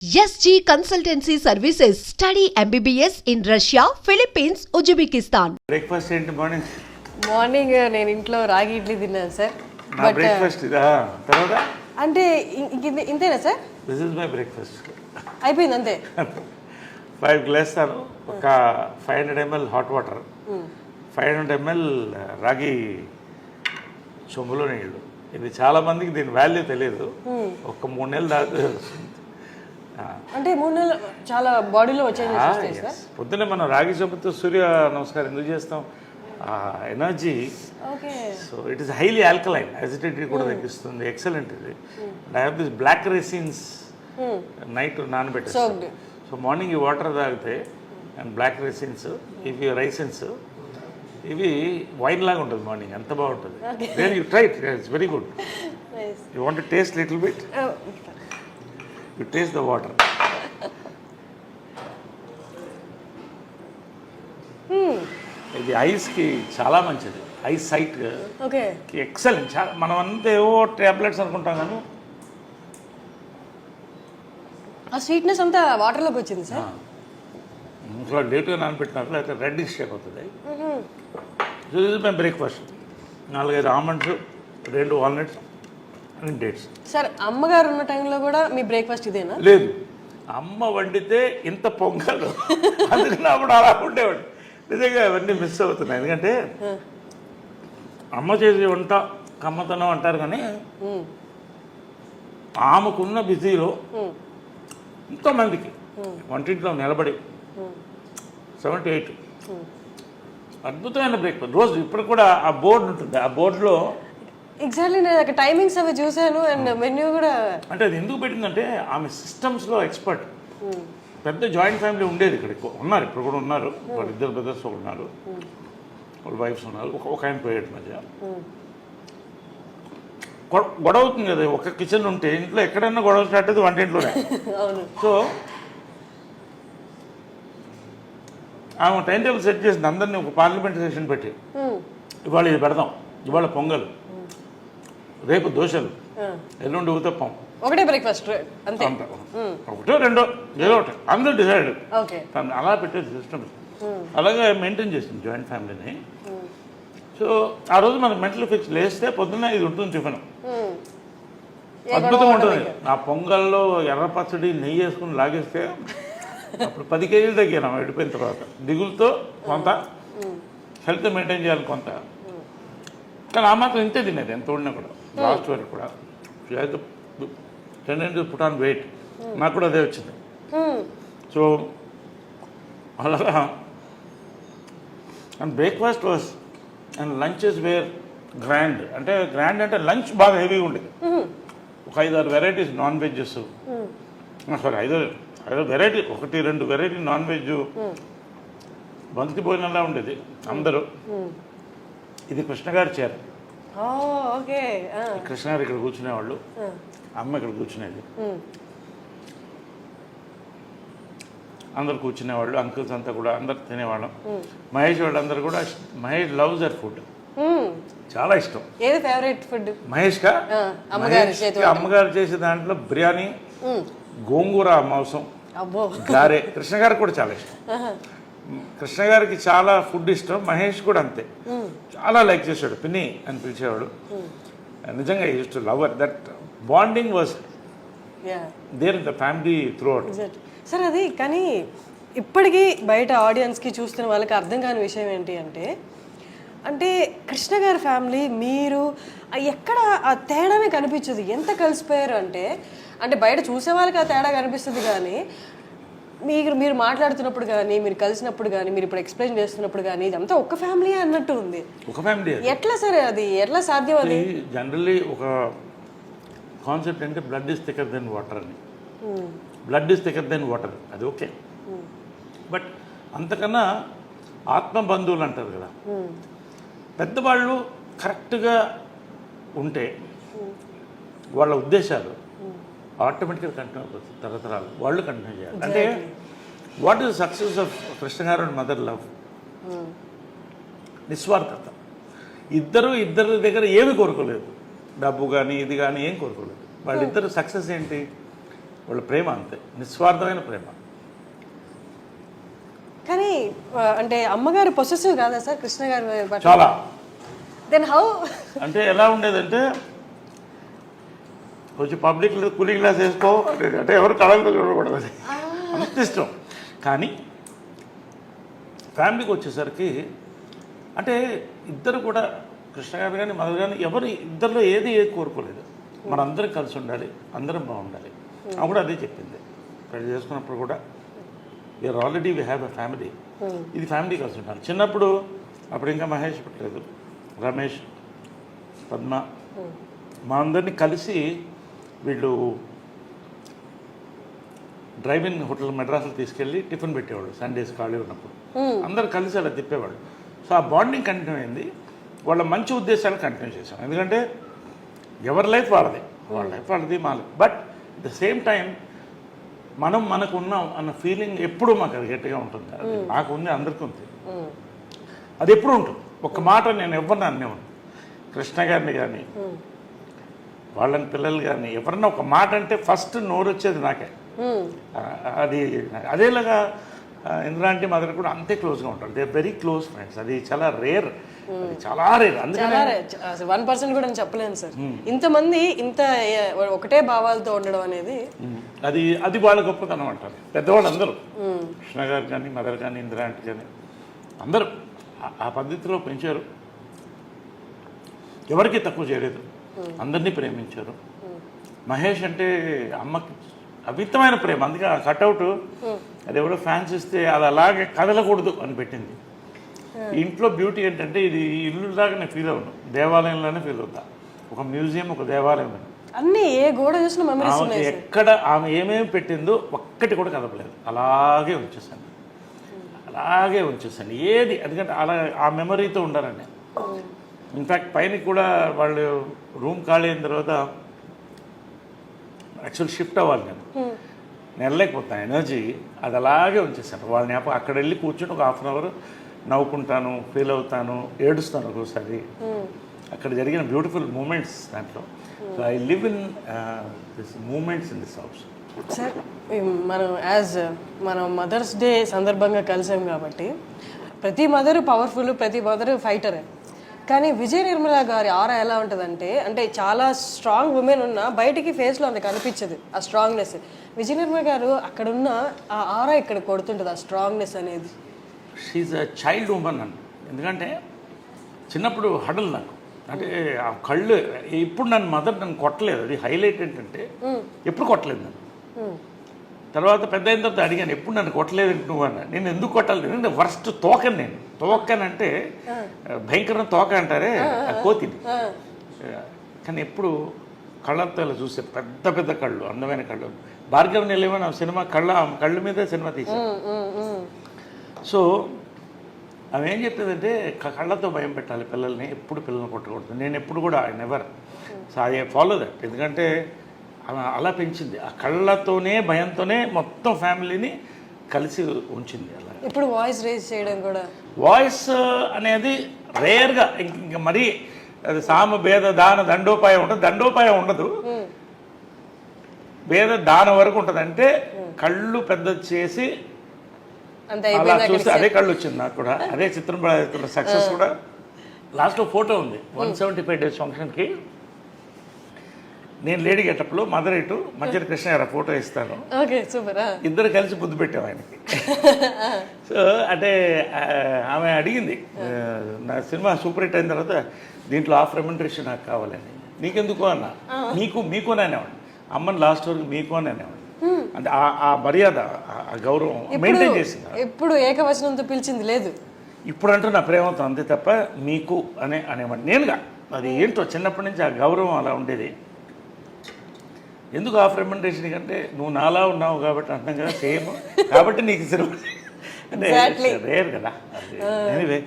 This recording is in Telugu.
SG Consultancy Services. Study MBBS in Russia, Philippines, Uzbekistan. Breakfast ఏంటి మార్నింగ్? మార్నింగ్ నేను ఇంట్లో రాగి ఇడ్లీ తిన్నాను సార్. నా బ్రేక్ఫాస్ట్ ఇదా? తర్వాత అంటే ఇంతేనా sir? This is my breakfast. అయిపోయింది అంతే. 5 గ్లాసులు, ఒక 500 ml హాట్ వాటర్, 500 ml రాగి చెంబులో నీళ్ళు. ఇది చాలా మందికి దీని వాల్యూ తెలియదు. ఒక 3 నెలలు దాకా అంటే 3 నెలలు చాలా బాడీలో వచ్చేది సార్. పొద్దున్నే మనం రాగి చెంబుతో సూర్య నమస్కారం ఎందుకు చేస్తాం? Energy. So it is highly alkaline, acidity కూడా తగ్గిస్తుంది. ఎక్సలెంట్ ఇది. And I have this black raisins night నానబెట్టేస్తాను. సో మార్నింగ్ ఈ వాటర్ తాగితే అండ్ బ్లాక్ రైసిన్స్, ఇవి రైసిన్స్, ఇవి వైన్ లాగా ఉంటుంది మార్నింగ్. ఎంత బాగుంటుంది. Then you try it, it's very good. You want to taste little bit? You taste the water. ఇది ఐస్కి చాలా మంచిది. Eyes sight excellent. చాలా మనం అంతా ఏవో ట్యాబ్లెట్స్ అనుకుంటాం కానీ ఆ స్వీట్నెస్ అంతా వాటర్లోకి వచ్చింది సార్. ఇంట్లో లేట్గా నానబెట్టినట్లు అయితే రెడ్డిష్ అయిపోతుంది. సో ఇది మేము breakfast. 4-5 almonds, 2 walnuts and dates. Sir అమ్మగారు ఉన్న టైంలో కూడా మీ బ్రేక్ఫాస్ట్ ఇదేనా? లేదు, అమ్మ వండితే ఇంత పొంగలు, అందుకని అప్పుడు అలా ఉండేవాడు. నిజంగా అవన్నీ మిస్ అవుతున్నాయి. ఎందుకంటే అమ్మ చేసే వంట కమ్మతనం అంటారు కానీ ఆమెకున్న బిజీలో ఎంతోమందికి వంటింట్లో నిలబడి 7 to 8 అద్భుతమైన బ్రేక్ఫాస్ట్ రోజు. ఇప్పుడు కూడా ఆ బోర్డు ఉంటుంది, ఆ బోర్డులో ఎగ్జాక్ట్లీ నేను టైమింగ్స్ అవి చూశాను. అండ్ మెన్యూ కూడా. అంటే అది ఎందుకు పెట్టిందంటే ఆమె సిస్టమ్స్లో ఎక్స్పర్ట్. పెద్ద జాయింట్ ఫ్యామిలీ ఉండేది ఇక్కడ, ఉన్నారు ఇప్పుడు కూడా ఉన్నారు. వాళ్ళు 2 బ్రదర్స్ ఉన్నారు, వాళ్ళ వైఫ్స్ ఉన్నారు. ఒక ఆయన పోయాడు మధ్య. గొడవ అవుతుంది కదా, ఒక కిచెన్ ఉంటే ఇంట్లో ఎక్కడైనా గొడవ స్టార్ట్ అయితే వంటింట్లోనే. సో ఆమె టైం టేబుల్ సెట్ చేసింది. అందరినీ ఒక పార్లమెంట్ సెషన్ పెట్టి ఇవాళ ఇది పెడదాం, ఇవాళ పొంగల్, రేపు దోశలు, ఎల్లుండి ఊతప్పం, ఒకటే బ్రేక్ఫాస్ట్ అంతే. ఒకటో రెండో ఏదో ఒకటి అందరూ డిసైడ్. అలా పెట్టేది సిస్టమ్. అలాగే మెయింటైన్ చేసింది జాయింట్ ఫ్యామిలీని. సో ఆ రోజు మనకు మెంటల్ ఫిక్స్ లేస్తే పొద్దున్న ఇది ఉంటుంది టిఫిన్. అద్భుతంగా ఉంటుంది. ఆ పొంగల్లో ఎర్ర పచ్చడి నెయ్యి వేసుకుని లాగేస్తే అప్పుడు 10 kgs తగ్గాను వెళ్ళిపోయిన తర్వాత. దిగులతో కొంత, హెల్త్ మెయింటైన్ చేయాలి కొంత. కానీ ఆ మాత్రం ఇంతే తినేది ఎంత ఉన్నా కూడా. లాస్ట్ వరకు కూడా టెండెన్సీ పుట్ ఆన్ వెయిట్. నాకు కూడా అదే వచ్చింది. సో అలాగా and breakfast was and lunches were grand. అంటే గ్రాండ్ అంటే లంచ్ బాగా హెవీగా ఉండేది. ఒక 5-6 varieties non vegs, sorry 5 variety, 1-2 variety non veg, బంతి భోజనంలా ఉండేది అందరూ. ఇది కృష్ణగారి చీర. కృష్ణగారు ఇక్కడ కూర్చునేవాళ్ళు, అమ్మ ఇక్కడ కూర్చునేది. అందరు కూర్చునేవాళ్ళు, అంకుల్స్ అంతా కూడా అందరు తినేవాళ్ళం. మహేష్ వాళ్ళందరూ కూడా. మహేష్ లవ్స్ దర్ ఫుడ్, చాలా ఇష్టం. ఏది ఫేవరెట్ ఫుడ్ మహేష్ కా? అమ్మగారు చేసే దాంట్లో బిర్యానీ, గోంగూర మాంసం, గారే. కృష్ణ గారికి కూడా చాలా ఇష్టం. కృష్ణ గారికి చాలా ఫుడ్ ఇష్టం. మహేష్ కూడా అంతే, చాలా లైక్ చేసాడు. పిన్ని అని పిలిచేవాడు. నిజంగా used to love that bonding was there in the family throughout. Sir అది కానీ ఇప్పటికీ బయట ఆడియన్స్కి చూస్తున్న వాళ్ళకి అర్థం కాని విషయం ఏంటి అంటే, అంటే కృష్ణ గారి ఫ్యామిలీ మీరు ఎక్కడ ఆ తేడానే కనిపించదు. ఎంత కలిసిపోయారు అంటే, అంటే బయట చూసే వాళ్ళకి ఆ తేడా కనిపిస్తుంది కానీ మీరు మాట్లాడుతున్నప్పుడు కానీ, మీరు కలిసినప్పుడు కానీ, మీరు ఇప్పుడు ఎక్స్ప్లెయిన్ చేస్తున్నప్పుడు కానీ ఇదంతా ఒక ఫ్యామిలీ అన్నట్టు ఉంది. ఒక ఫ్యామిలీ. ఎట్లా సరే అది ఎట్లా సాధ్యం? అది జనరల్లీ ఒక కాన్సెప్ట్ అంటే blood is thicker than water అని. Blood is thicker than water, అది ఓకే. బట్ అంతకన్నా ఆత్మ బంధువులు అంటారు కదా, పెద్దవాళ్ళు కరెక్ట్గా ఉంటే వాళ్ళ ఉద్దేశాలు ఆటోమేటిక్గా కంటిన్యూ అవుతుంది. తరతరాలు వాళ్ళు కంటిన్యూ చేయాలి. అంటే what is success of Krishna గారు అండ్ మదర్ లవ్? నిస్వార్థత. ఇద్దరి దగ్గర ఏమి కోరుకోలేదు, డబ్బు కానీ ఇది కానీ ఏం కోరుకోలేదు. వాళ్ళిద్దరు సక్సెస్ ఏంటి? వాళ్ళ ప్రేమ అంతే, నిస్వార్థమైన ప్రేమ. కానీ అంటే అమ్మగారు పొసెసివ్ కాదా సార్ కృష్ణ గారి పట్ల? చాలా. Then how? అంటే ఎలా ఉండేదంటే కొంచెం పబ్లిక్ కూలింగ్ గ్లాస్ వేసుకో అంటే ఎవరు కళలు చూడకూడదు, అంత ఇష్టం. కానీ ఫ్యామిలీకి వచ్చేసరికి అంటే ఇద్దరు కూడా కృష్ణ గారు కానీ మదర్ కానీ ఎవరు ఇద్దరిలో ఏది కోరుకోలేదు, మనందరం కలిసి ఉండాలి, అందరం బాగుండాలి. ఆమె కూడా అదే చెప్పింది పెళ్లి చేసుకున్నప్పుడు కూడా, we are already we have a family, ఇది ఫ్యామిలీ కలిసి ఉంటారు. చిన్నప్పుడు అప్పుడు ఇంకా మహేష్ పుట్టలేదు, రమేష్, పద్మ, మా అందరినీ కలిసి వీళ్ళు డ్రైవ్-ఇన్ హోటల్ మెడ్రాస్లో తీసుకెళ్ళి టిఫిన్ పెట్టేవాళ్ళు సండేస్ ఖాళీ ఉన్నప్పుడు, అందరు కలిసి అలా తిప్పేవాళ్ళు. సో ఆ బాండింగ్ కంటిన్యూ అయింది, వాళ్ళ మంచి ఉద్దేశాలు కంటిన్యూ చేశాం. ఎందుకంటే ఎవరి లైఫ్ వాళ్ళది, వాళ్ళ లైఫ్ వాళ్ళది, మా life. But at the same time మనకు ఉన్నాం అన్న ఫీలింగ్ ఎప్పుడూ మాకు అది గట్టిగా ఉంటుంది. అది నాకు ఉంది, అందరికీ ఉంది, అది ఎప్పుడు ఉంటుంది. ఒక మాట నేను ఎవరిని అనేవాడిని, కృష్ణ గారిని కానీ వాళ్ళని పిల్లలు కానీ ఎవరన్నా ఒక మాట అంటే ఫస్ట్ నోరు వచ్చేది నాకే. అది అదేలాగా ఇంద్రాంటి మదర్ కూడా అంతే క్లోజ్గా ఉంటారు, they are very close friends. అది చాలా రేర్, చాలా రేర్. అందుకని 1% కూడా చెప్పలేను సార్, ఇంతమంది ఇంత ఒకటే భావాలతో ఉండడం అనేది అది వాళ్ళ గొప్పతనం అంటారు పెద్దవాళ్ళు అందరూ. కృష్ణ గారు కానీ మదర్ కానీ ఇంద్రాంటి కానీ అందరూ ఆ పద్ధతిలో పెంచారు, ఎవరికి తక్కువ చేయలేదు, అందరినీ ప్రేమించారు. మహేష్ అంటే అమ్మకి అమితమైన ప్రేమ, అందుకే ఆ కట్అవుట్ అది ఎవరో ఫ్యాన్స్ ఇస్తే అది అలాగే కదలకూడదు అని పెట్టింది. ఇంట్లో బ్యూటీ ఏంటంటే ఇది ఇల్లు లాగా నేను ఫీల్ అవ్వను, దేవాలయంలోనే ఫీల్ అవుతా, ఒక మ్యూజియం, ఒక దేవాలయం. అన్నీ ఏ గోడ చూసిన మెమరీస్ ఉన్నాయి. ఎక్కడ ఆమె ఏమేమి పెట్టిందో ఒక్కటి కూడా కదపలేదు, అలాగే ఉంచేసాను, అలాగే ఉంచేసాను ఏది. ఎందుకంటే అలా ఆ మెమరీతో ఉండాలని. ఇన్ఫ్యాక్ట్ పైన కూడా వాళ్ళు రూమ్ ఖాళీ అయిన తర్వాత యాక్చువల్ షిఫ్ట్ అవ్వాలి, నేను వెళ్ళలేకపోతాను, ఎనర్జీ అది అలాగే ఉంచేసాను. వాళ్ళని అక్కడ వెళ్ళి కూర్చొని ఒక 1/2 అవర్ నవ్వుకుంటాను, ఫీల్ అవుతాను, ఏడుస్తాను ఒక్కోసారి. అక్కడ జరిగిన బ్యూటిఫుల్ మూమెంట్స్ దాంట్లో. So I live in this moments in this house. Sir మనం మదర్స్ డే సందర్భంగా కలిసాం కాబట్టి ప్రతి మదర్ పవర్ఫుల్, ప్రతి మదర్ ఫైటరే. కానీ విజయ నిర్మల గారి ఆరా ఎలా ఉంటుందంటే, అంటే చాలా స్ట్రాంగ్ ఉమెన్ ఉన్నా బయటికి ఫేస్లో అంత కనిపించదు ఆ స్ట్రాంగ్నెస్. విజయ నిర్మల గారు అక్కడ ఉన్న ఆ ఆరా ఇక్కడ కొడుతుంటుంది, ఆ స్ట్రాంగ్నెస్ అనేది. షీఈ్ అ చైల్డ్ ఉమెన్ అండి. ఎందుకంటే చిన్నప్పుడు హడల్ నాకు, అంటే ఆ కళ్ళు ఇప్పుడు నన్ను కొట్టలేదు, అది హైలైట్ ఏంటంటే ఎప్పుడు కొట్టలేదు నన్ను. తర్వాత పెద్ద అయిన తర్వాత అడిగాను, ఎప్పుడు నన్ను కొట్టలేదు నువ్వు అన్న. నేను ఎందుకు కొట్టాలి, నేను వర్స్ట్ తోకని, నేను తోకనంటే భయంకరం తోక అంటారే కోతిని. కానీ ఎప్పుడు కళ్ళతో ఇలా చూసే పెద్ద పెద్ద కళ్ళు, అందమైన కళ్ళు. భార్గవ్ నిలయమని సినిమా కళ్ళ మీద సినిమా తీశాను. సో ఆమె ఏం చెప్తుందంటే కళ్ళతో భయం పెట్టాలి పిల్లల్ని, ఎప్పుడు పిల్లల్ని కొట్టకూడదు. నేను ఎప్పుడు కూడా I never. So I follow that. ఎందుకంటే అలా పెంచింది, ఆ కళ్ళతోనే భయంతోనే మొత్తం ఫ్యామిలీని కలిసి ఉంచింది. అలా ఇప్పుడు వాయిస్ రేజ్ చేయడం కూడా, వాయిస్ అనేది రేర్గా, ఇంక మరీ అది సామ భేద దాన దండోపాయం ఉంటుంది, దండోపాయం ఉండదు, భేద దానం వరకు ఉంటుంది. అంటే కళ్ళు పెద్ద చేసి అలా చూస్తే అదే కళ్ళు వచ్చింది నాకు కూడా. అదే చిత్రం సక్సెస్ కూడా. లాస్ట్లో ఫోటో ఉంది 175 days ఫంక్షన్కి, నేను లేడీ గెటప్లో మదర్ ఇటు మధ్యలో కృష్ణ గారు ఫోటో ఇస్తాను, ఇద్దరు కలిసి ముద్దు పెట్టాం ఆయనకి. సో అంటే ఆమె అడిగింది, నా సినిమా సూపర్ హిట్ అయిన తర్వాత దీంట్లో హాఫ్ రెమ్యునరేషన్ నాకు కావాలని. నీకెందుకు అన్న, మీకు అని అనేవాడిని, అమ్మని లాస్ట్ వరకు మీకు అని అనేవాడిని. అంటే ఆ మర్యాద, ఆ గౌరవం మెయింటైన్ చేసింది. ఎప్పుడు ఏకవచనంతో పిలిచింది లేదు, ఇప్పుడు అంటూ నా ప్రేమతో అంతే తప్ప మీకు అనేవాడిని నేనుగా. అది ఏంటో చిన్నప్పటి నుంచి ఆ గౌరవం అలా ఉండేది. ఎందుకు హాఫ్ రెమ్యునరేషన్ కంటే నువ్వు నాలా ఉన్నావు కాబట్టి అంటాం కదా, సేమ్ కాబట్టి నీకు సినిమా అంటే రేర్ కదా. ఎనీవే